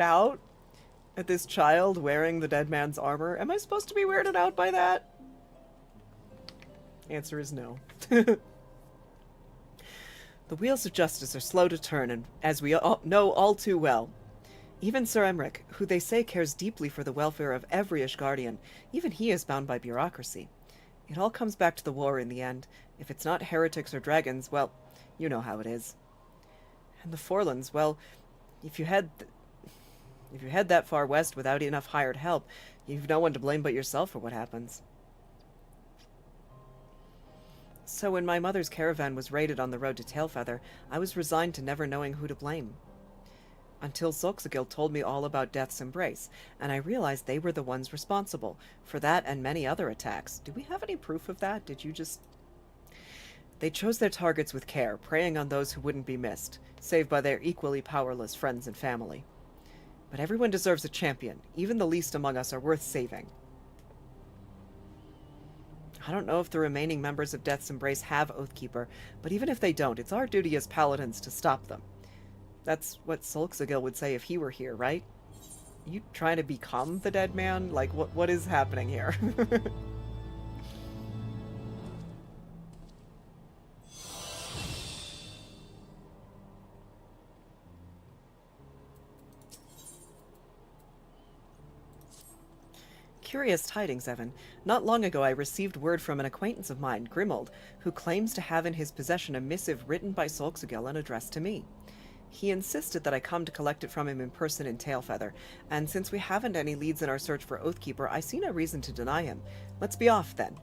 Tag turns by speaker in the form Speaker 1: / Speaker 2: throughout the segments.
Speaker 1: out at this child wearing the dead man's armor? Am I supposed to be weirded out by that? Answer is no. The wheels of justice are slow to turn, and as we all know all too well, even Sir Emric, who they say cares deeply for the welfare of every Ishgardian, even he is bound by bureaucracy. It all comes back to the war in the end. If it's not heretics or dragons, well, you know how it is. And the Forlands, well, if you head that far west without enough hired help, you've no one to blame but yourself for what happens. So when my mother's caravan was raided on the road to Tailfeather, I was resigned to never knowing who to blame. Until Solxagil told me all about Death's Embrace, and I realized they were the ones responsible for that and many other attacks. Do we have any proof of that? Did you just... They chose their targets with care, preying on those who wouldn't be missed, save by their equally powerless friends and family. But everyone deserves a champion. Even the least among us are worth saving. I don't know if the remaining members of Death's Embrace have Oathkeeper, but even if they don't, it's our duty as paladins to stop them. That's what Solxagil would say if he were here, right? You trying to become the dead man? Like, what is happening here? Curious tidings, Evan. Not long ago I received word from an acquaintance of mine, Grimold, who claims to have in his possession a missive written by Solxagil and addressed to me. He insisted that I come to collect it from him in person in Tailfeather, and since we haven't any leads in our search for Oathkeeper, I see no reason to deny him. Let's be off, then.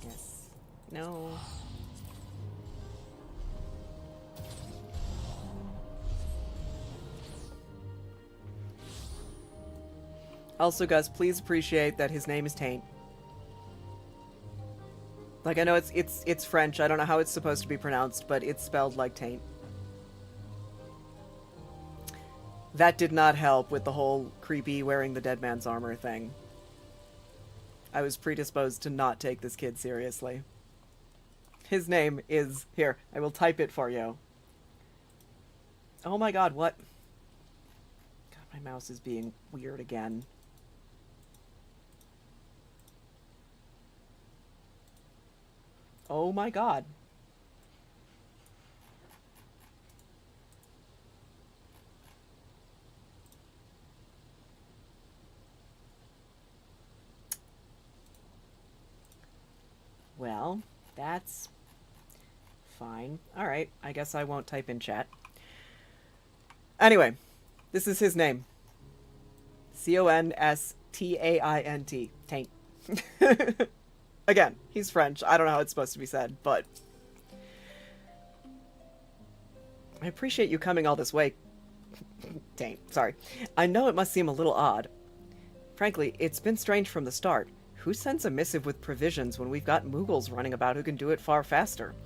Speaker 1: Yes. No. Also, guys, please appreciate that his name is Taint. Like, I know it's French. I don't know how it's supposed to be pronounced, but it's spelled like taint. That did not help with the whole creepy wearing the dead man's armor thing. I was predisposed to not take this kid seriously. His name is... Here, I will type it for you. Oh my god, what? God, my mouse is being weird again. Oh my god. Well, that's fine. Alright, I guess I won't type in chat. Anyway, this is his name. C-O-N-S-T-A-I-N-T. Taint. Again, he's French. I don't know how it's supposed to be said, but... I appreciate you coming all this way. Taint, sorry. I know it must seem a little odd. Frankly, it's been strange from the start. Who sends a missive with provisions when we've got Moogles running about who can do it far faster?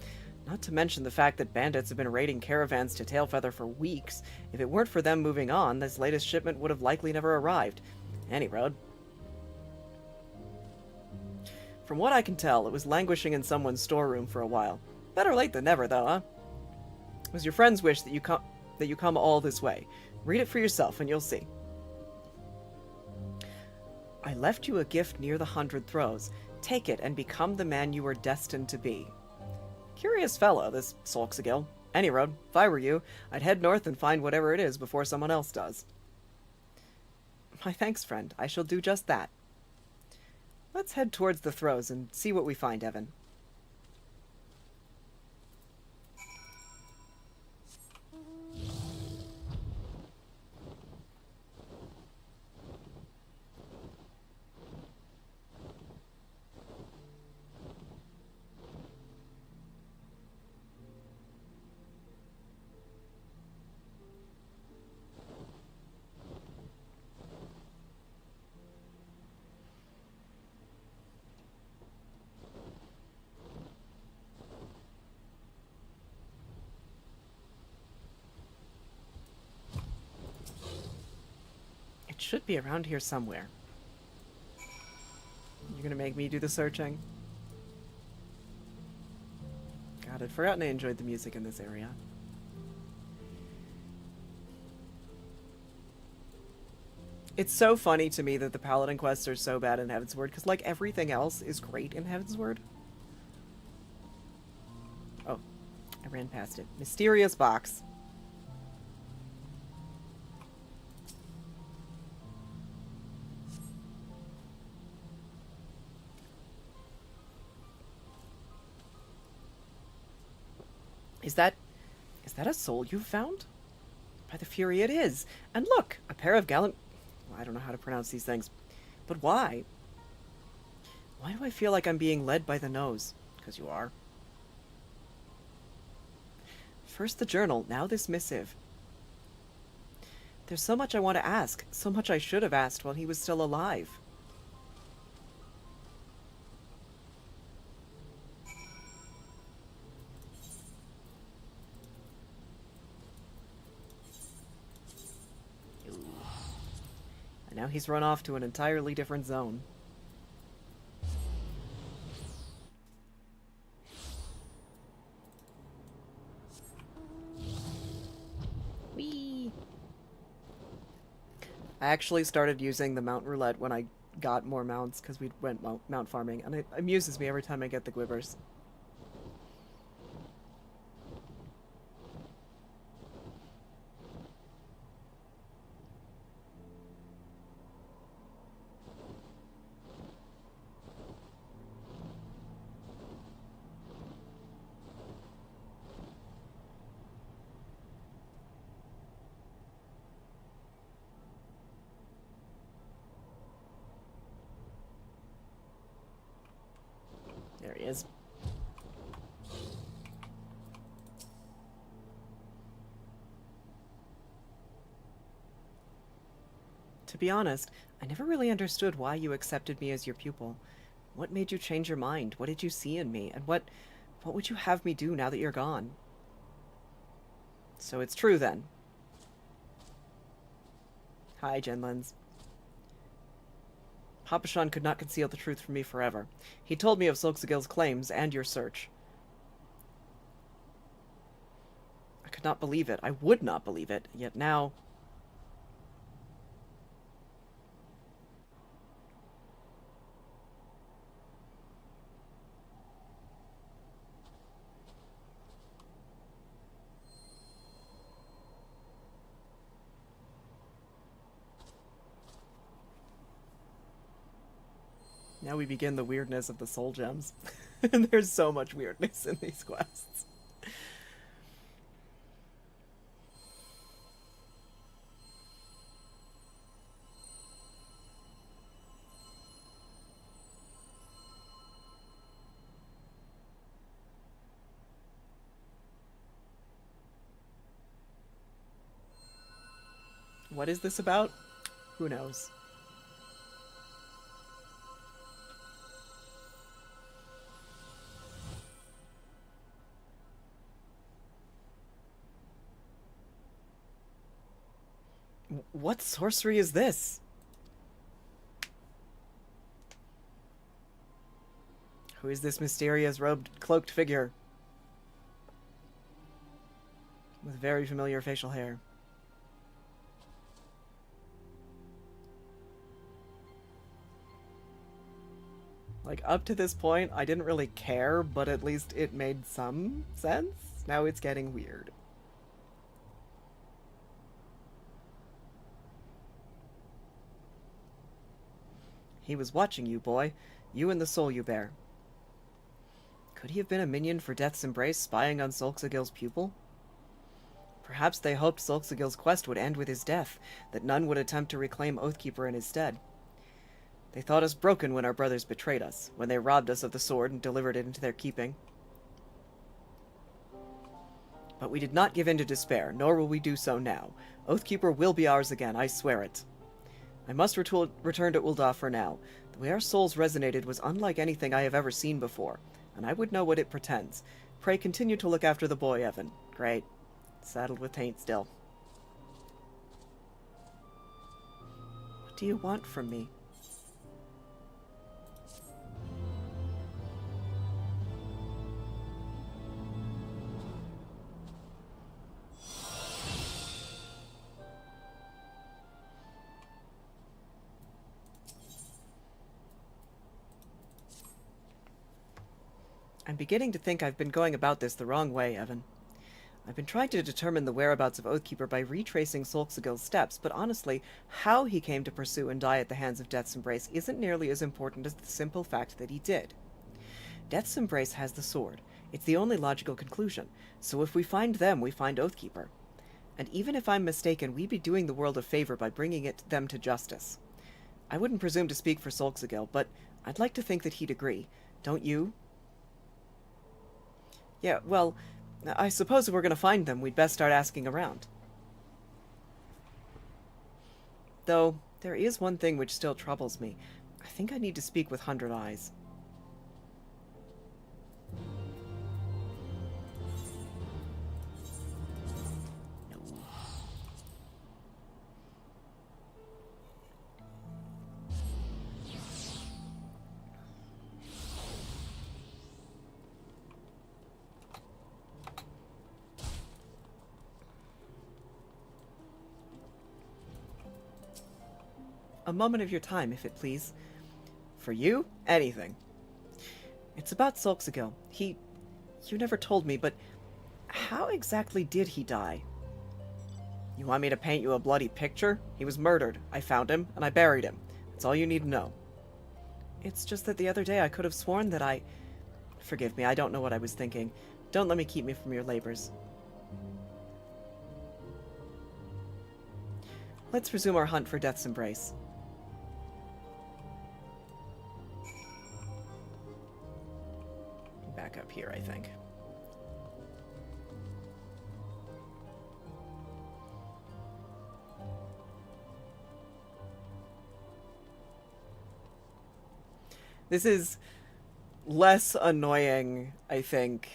Speaker 1: Not to mention the fact that bandits have been raiding caravans to Tailfeather for weeks. If it weren't for them moving on, this latest shipment would have likely never arrived. Any road. From what I can tell, it was languishing in someone's storeroom for a while. Better late than never, though, huh? It was your friend's wish that you come all this way. Read it for yourself, and you'll see. I left you a gift near the 100 Throws. Take it and become the man you are destined to be. Curious fellow, this Solxagil. Any road. If I were you, I'd head north and find whatever it is before someone else does. My thanks, friend. I shall do just that. Let's head towards the Throws and see what we find, Evan. It should be around here somewhere. You're gonna make me do the searching? God, I'd forgotten I enjoyed the music in this area. It's so funny to me that the Paladin quests are so bad in Heavensward, because, like, everything else is great in Heavensward. Oh, I ran past it. Mysterious box. Is that a soul you've found? By the Fury it is. And look, a pair of gallant... Well, I don't know how to pronounce these things. But why? Why do I feel like I'm being led by the nose? Because you are. First the journal, now this missive. There's so much I want to ask, so much I should have asked while he was still alive. And now he's run off to an entirely different zone. Whee! I actually started using the mount roulette when I got more mounts, because we went mount farming, and it amuses me every time I get the Gwibbers. There he is. To be honest, I never really understood why you accepted me as your pupil. What made you change your mind? What did you see in me? And what would you have me do now that you're gone? So it's true then. Hi, Genlens. Papashan could not conceal the truth from me forever. He told me of Solxagil's claims and your search. I could not believe it. I would not believe it. Yet now... Now we begin the weirdness of the soul gems. And there's so much weirdness in these quests. What is this about? Who knows? What sorcery is this? Who is this mysterious robed, cloaked figure? With very familiar facial hair. Like, up to this point, I didn't really care, but at least it made some sense. Now it's getting weird. He was watching you, boy. You and the soul you bear. Could he have been a minion for Death's Embrace, spying on Solxagil's pupil? Perhaps they hoped Solxagil's quest would end with his death, that none would attempt to reclaim Oathkeeper in his stead. They thought us broken when our brothers betrayed us, when they robbed us of the sword and delivered it into their keeping. But we did not give in to despair, nor will we do so now. Oathkeeper will be ours again, I swear it. I must return to Ul'dah for now. The way our souls resonated was unlike anything I have ever seen before, and I would know what it pretends. Pray continue to look after the boy, Evan. Great. Saddled with taint still. What do you want from me? I'm beginning to think I've been going about this the wrong way, Evan. I've been trying to determine the whereabouts of Oathkeeper by retracing Solxagil's steps, but honestly, how he came to pursue and die at the hands of Death's Embrace isn't nearly as important as the simple fact that he did. Death's Embrace has the sword. It's the only logical conclusion, so if we find them, we find Oathkeeper. And even if I'm mistaken, we'd be doing the world a favor by bringing them to justice. I wouldn't presume to speak for Solxagil, but I'd like to think that he'd agree. Don't you? Yeah, well, I suppose if we're going to find them, we'd best start asking around. Though, there is one thing which still troubles me. I think I need to speak with 100 Eyes. A moment of your time, if it please. For you, anything. It's about Solxagil. You never told me, but how exactly did he die? You want me to paint you a bloody picture? He was murdered. I found him, and I buried him. That's all you need to know. It's just that the other day I could have sworn that I... Forgive me, I don't know what I was thinking. Don't let me keep me from your labors. Let's resume our hunt for Death's Embrace. Back up here, I think. This is less annoying, I think,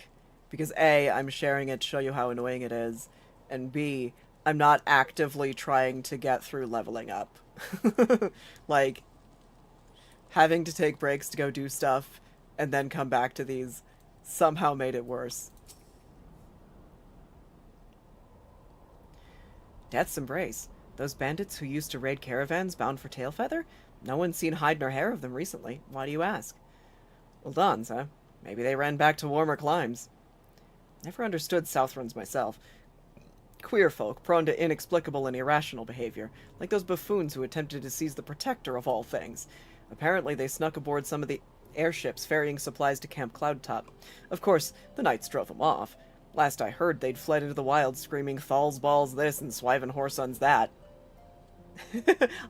Speaker 1: because A, I'm sharing it to show you how annoying it is, and B, I'm not actively trying to get through leveling up. Like, having to take breaks to go do stuff and then come back to these somehow made it worse. Death's Embrace. Those bandits who used to raid caravans bound for Tailfeather? No one's seen hide nor hair of them recently. Why do you ask? Uldans, huh? Maybe they ran back to warmer climes. Never understood Southrons myself. Queer folk, prone to inexplicable and irrational behavior, like those buffoons who attempted to seize the Protector of all things. Apparently they snuck aboard some of the airships ferrying supplies to Camp Cloudtop. Of course, the knights drove them off. Last I heard, they'd fled into the wild screaming Thal's balls this and Swyven Whoresuns that.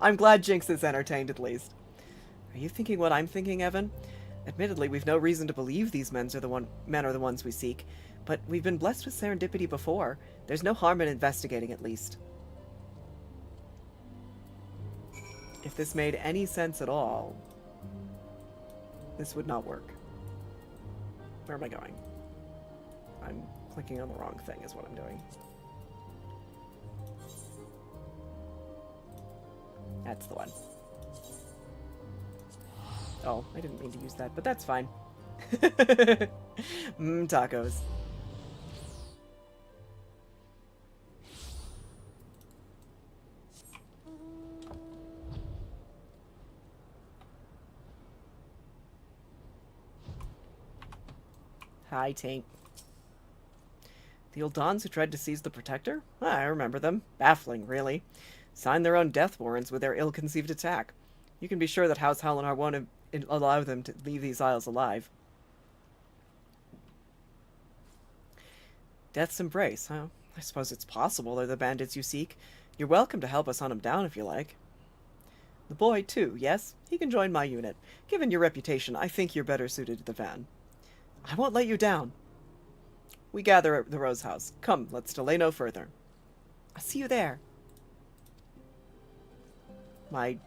Speaker 1: I'm glad Jinx is entertained at least. Are you thinking what I'm thinking, Evan? Admittedly, we've no reason to believe these men are the ones we seek, but we've been blessed with serendipity before. There's no harm in investigating, at least. If this made any sense at all, this would not work. Where am I going? I'm clicking on the wrong thing is what I'm doing. That's the one. Oh, I didn't mean to use that, but that's fine. Tacos. Hi, Tank. The Uldans who tried to seize the Protector? I remember them. Baffling, really. Signed their own death warrants with their ill-conceived attack. You can be sure that House Halinar won't allow them to leave these isles alive. Death's Embrace, huh? I suppose it's possible they're the bandits you seek. You're welcome to help us hunt them down if you like. The boy, too, yes? He can join my unit. Given your reputation, I think you're better suited to the van. I won't let you down. We gather at the Rose House. Come, let's delay no further. I'll see you there. My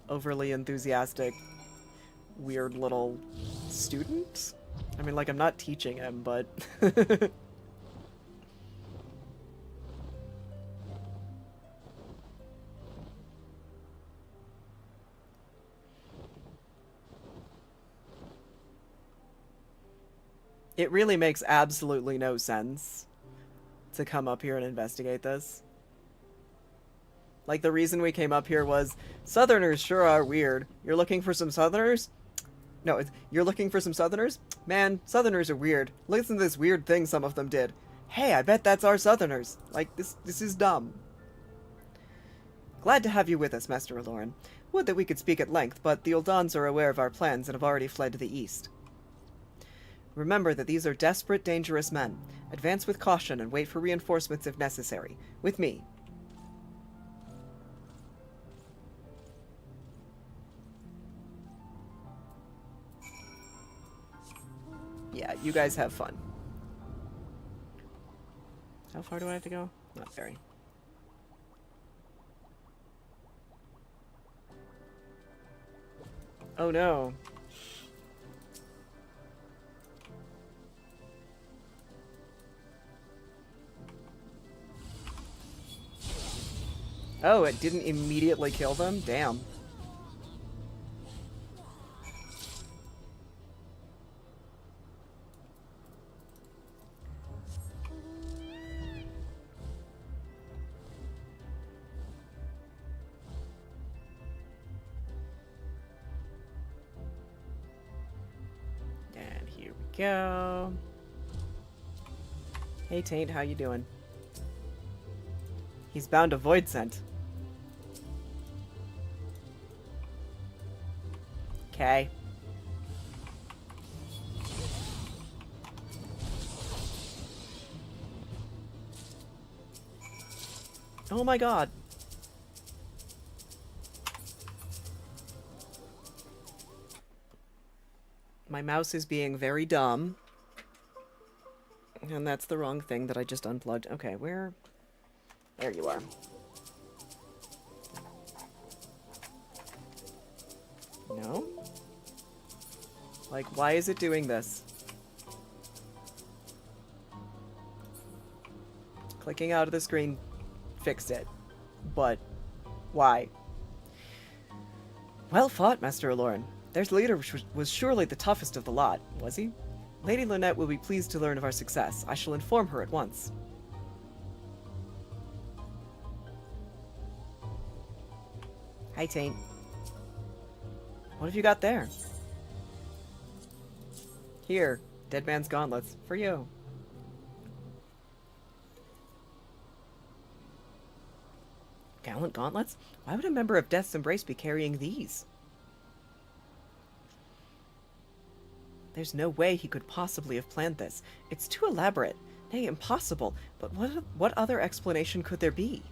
Speaker 1: overly enthusiastic, weird little student? I mean, like, I'm not teaching him, but... It really makes absolutely no sense to come up here and investigate this. Like, the reason we came up here was, Southerners sure are weird. You're looking for some Southerners? No, you're looking for some Southerners? Man, Southerners are weird. Listen to this weird thing some of them did. Hey, I bet that's our Southerners. Like, this is dumb. Glad to have you with us, Master Aloran. Would that we could speak at length, but the Uldans are aware of our plans and have already fled to the east. Remember that these are desperate, dangerous men. Advance with caution and wait for reinforcements if necessary. With me. Yeah, you guys have fun. How far do I have to go? Not very. Oh no. Oh, it didn't immediately kill them? Damn. And here we go. Hey Taint, how you doing? He's bound to void scent. Okay. Oh my god. My mouse is being very dumb. And that's the wrong thing that I just unplugged. Okay, where? There you are. No? Like, why is it doing this? Clicking out of the screen fixed it. But, why? Well fought, Master Aloran. Their leader was surely the toughest of the lot, was he? Lady Lynette will be pleased to learn of our success. I shall inform her at once. Hi, Taint. What have you got there? Here, Dead Man's Gauntlets, for you. Gallant gauntlets? Why would a member of Death's Embrace be carrying these? There's no way he could possibly have planned this. It's too elaborate. Nay, impossible. But what other explanation could there be?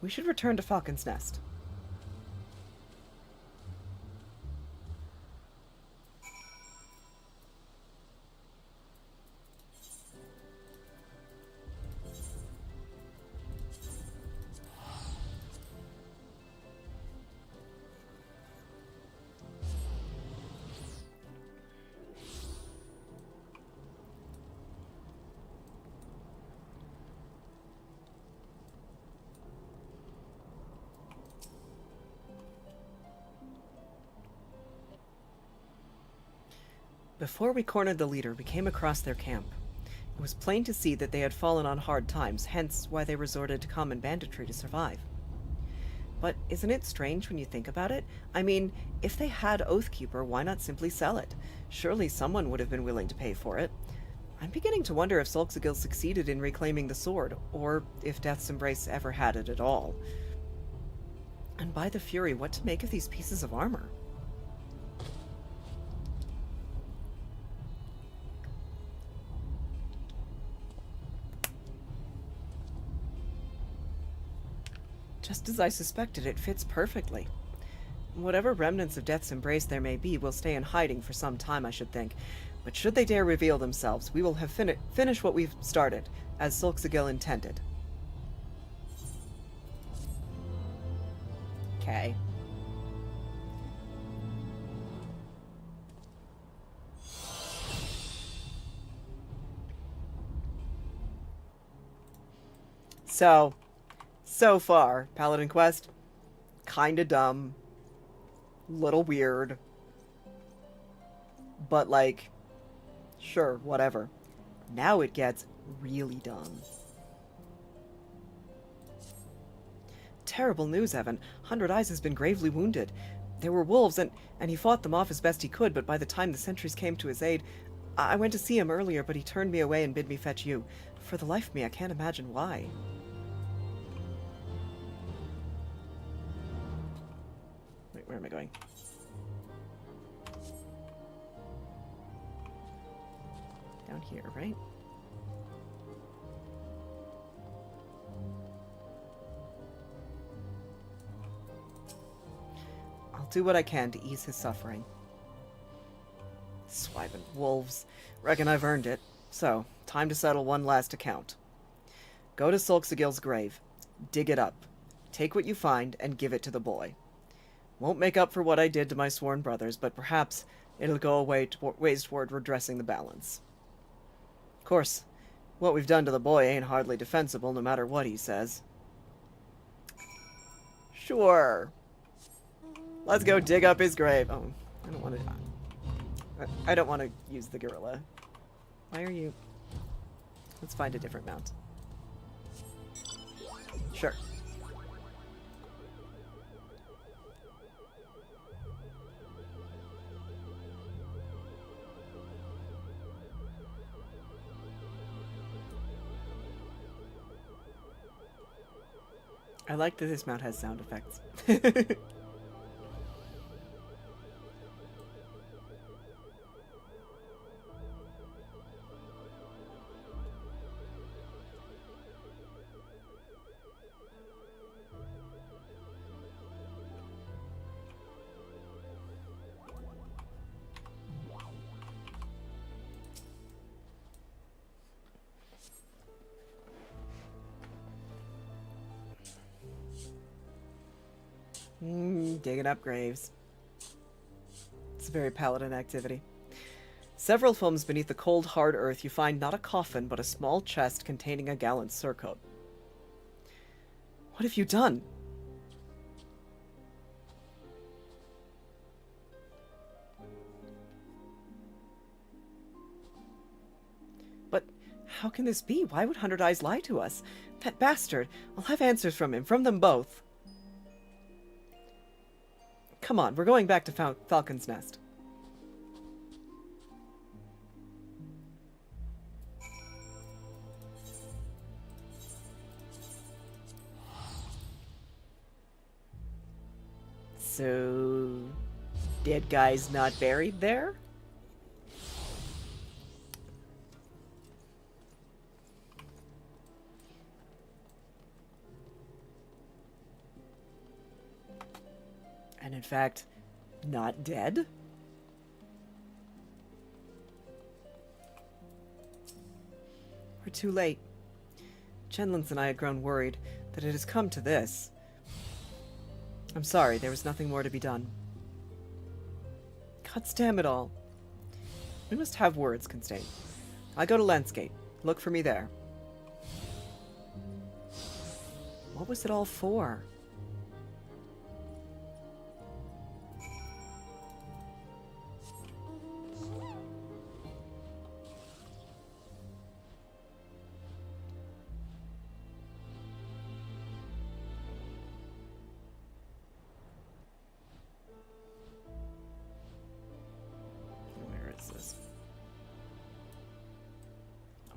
Speaker 1: We should return to Falcon's Nest. Before we cornered the leader, we came across their camp. It was plain to see that they had fallen on hard times, hence why they resorted to common banditry to survive. But isn't it strange when you think about it? I mean, if they had Oathkeeper, why not simply sell it? Surely someone would have been willing to pay for it. I'm beginning to wonder if Solxagil succeeded in reclaiming the sword, or if Death's Embrace ever had it at all. And by the Fury, what to make of these pieces of armor? Just as I suspected, it fits perfectly. Whatever remnants of Death's Embrace there may be will stay in hiding for some time, I should think. But should they dare reveal themselves, we will have finished what we've started, as Solxagil intended. Okay. So far, Paladin Quest, kinda dumb, little weird, but like, sure, whatever. Now it gets really dumb. Terrible news, Evan. 100 Eyes has been gravely wounded. There were wolves, and he fought them off as best he could, but by the time the sentries came to his aid, I went to see him earlier, but he turned me away and bid me fetch you. For the life of me, I can't imagine why. Wait, where am I going? Down here, right? I'll do what I can to ease his suffering. Swiping wolves. Reckon I've earned it. So, time to settle one last account. Go to Sulksagil's grave. Dig it up. Take what you find and give it to the boy. Won't make up for what I did to my sworn brothers, but perhaps it'll go ways toward redressing the balance. Of course, what we've done to the boy ain't hardly defensible, no matter what he says. Sure. Let's go dig up his grave. Oh, I don't want to... I don't want to use the gorilla. Why are you... Let's find a different mount. Sure. I like that this mount has sound effects. Digging up graves. It's a very paladin activity. Several foams beneath the cold, hard earth, you find not a coffin, but a small chest containing a gallant surcoat. What have you done? But how can this be? Why would 100 Eyes lie to us? That bastard! I'll have answers from him, from them both. Come on, we're going back to Falcon's Nest. So, dead guy's not buried there? And in fact, not dead? We're too late. Chenlins and I had grown worried that it has come to this. I'm sorry, there was nothing more to be done. God damn it all. We must have words, Constable. I go to Landscape. Look for me there. What was it all for?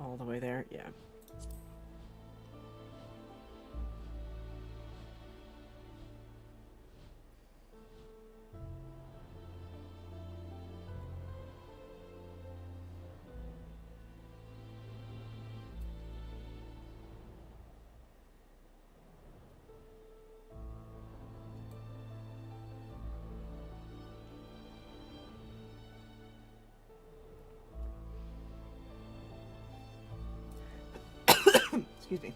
Speaker 1: All the way there? Yeah. Excuse me.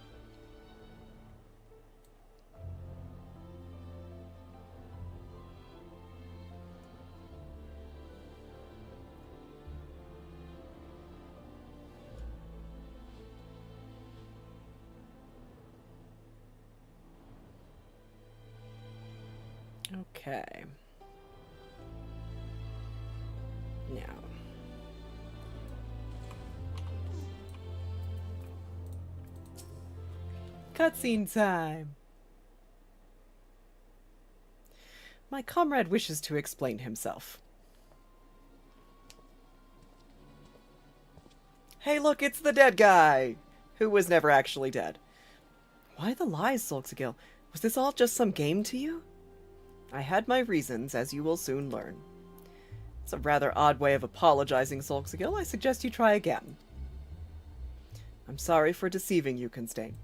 Speaker 1: Okay. Now. Cutscene time. My comrade wishes to explain himself. Hey, look, it's the dead guy! Who was never actually dead. Why the lies, Solxagil? Was this all just some game to you? I had my reasons, as you will soon learn. It's a rather odd way of apologizing, Solxagil. I suggest you try again. I'm sorry for deceiving you, Constane.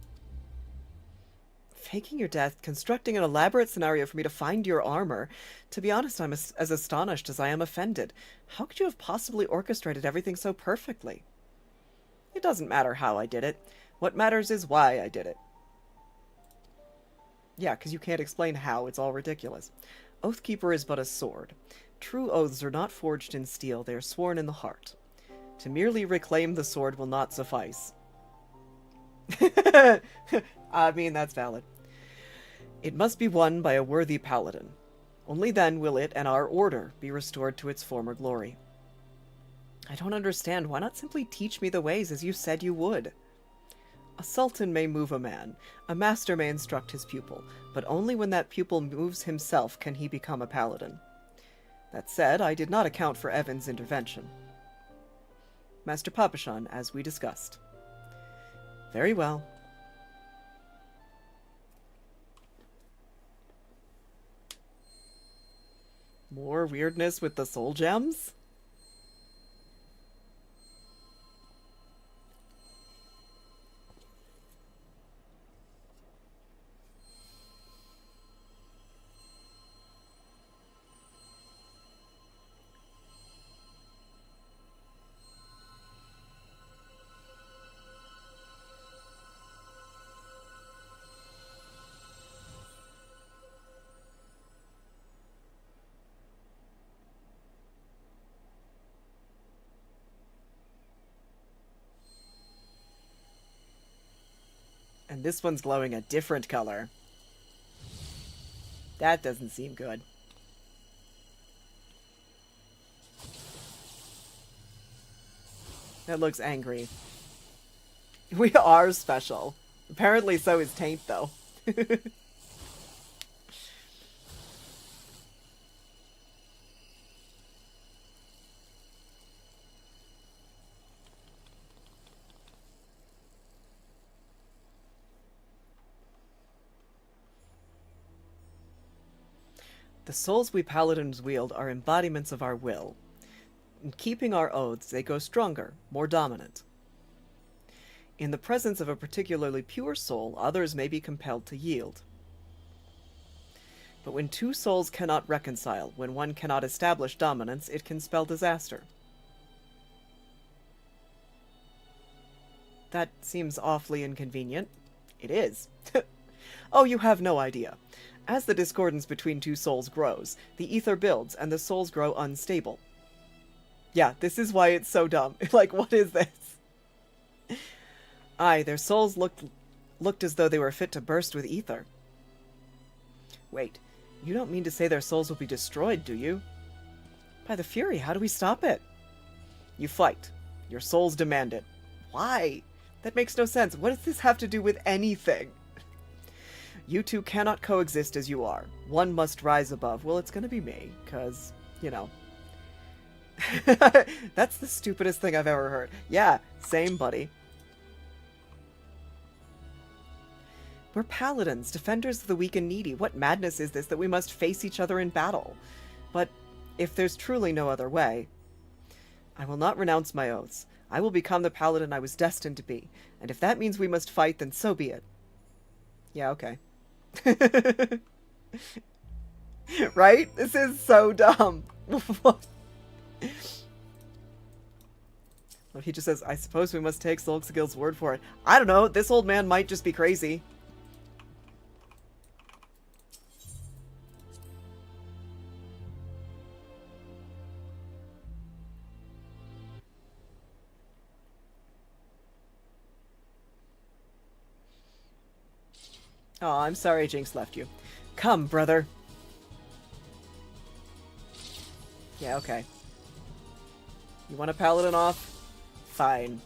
Speaker 1: Faking your death, constructing an elaborate scenario for me to find your armor. To be honest, I'm as astonished as I am offended. How could you have possibly orchestrated everything so perfectly? It doesn't matter how I did it. What matters is why I did it. Yeah, because you can't explain how. It's all ridiculous. Oathkeeper is but a sword. True oaths are not forged in steel. They are sworn in the heart. To merely reclaim the sword will not suffice. I mean, that's valid. It must be won by a worthy paladin. Only then will it and our order be restored to its former glory. I don't understand. Why not simply teach me the ways as you said you would? A sultan may move a man. A master may instruct his pupil. But only when that pupil moves himself can he become a paladin. That said, I did not account for Evan's intervention. Master Papashan, as we discussed. Very well. More weirdness with the soul gems? And this one's glowing a different color. That doesn't seem good. That looks angry. We are special. Apparently so is Taint, though. The souls we paladins wield are embodiments of our will. In keeping our oaths, they go stronger, more dominant. In the presence of a particularly pure soul, others may be compelled to yield. But when two souls cannot reconcile, when one cannot establish dominance, it can spell disaster. That seems awfully inconvenient. It is. Oh, you have no idea. As the discordance between two souls grows, the ether builds and the souls grow unstable. Yeah, this is why it's so dumb. Like, what is this? Aye, their souls looked as though they were fit to burst with ether. Wait, you don't mean to say their souls will be destroyed, do you? By the Fury, how do we stop it? You fight. Your souls demand it. Why? That makes no sense. What does this have to do with anything? You two cannot coexist as you are. One must rise above. Well, it's gonna be me, because, you know. That's the stupidest thing I've ever heard. Yeah, same, buddy. We're paladins, defenders of the weak and needy. What madness is this that we must face each other in battle? But if there's truly no other way, I will not renounce my oaths. I will become the paladin I was destined to be. And if that means we must fight, then so be it. Yeah, okay. Right? This is so dumb. What? Well, he just says, I suppose we must take Solxagil's word for it. I don't know. This old man might just be crazy. Oh, I'm sorry Jinx left you. Come, brother. Yeah, okay. You want a paladin off? Fine.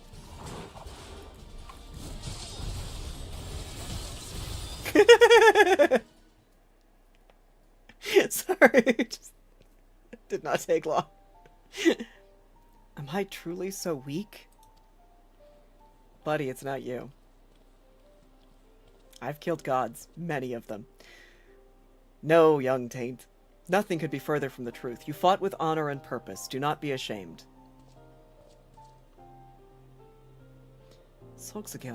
Speaker 1: Sorry, just did not take long. Am I truly so weak? Buddy, it's not you. I've killed gods, many of them. No, young taint. Nothing could be further from the truth. You fought with honor and purpose. Do not be ashamed. Solxagil,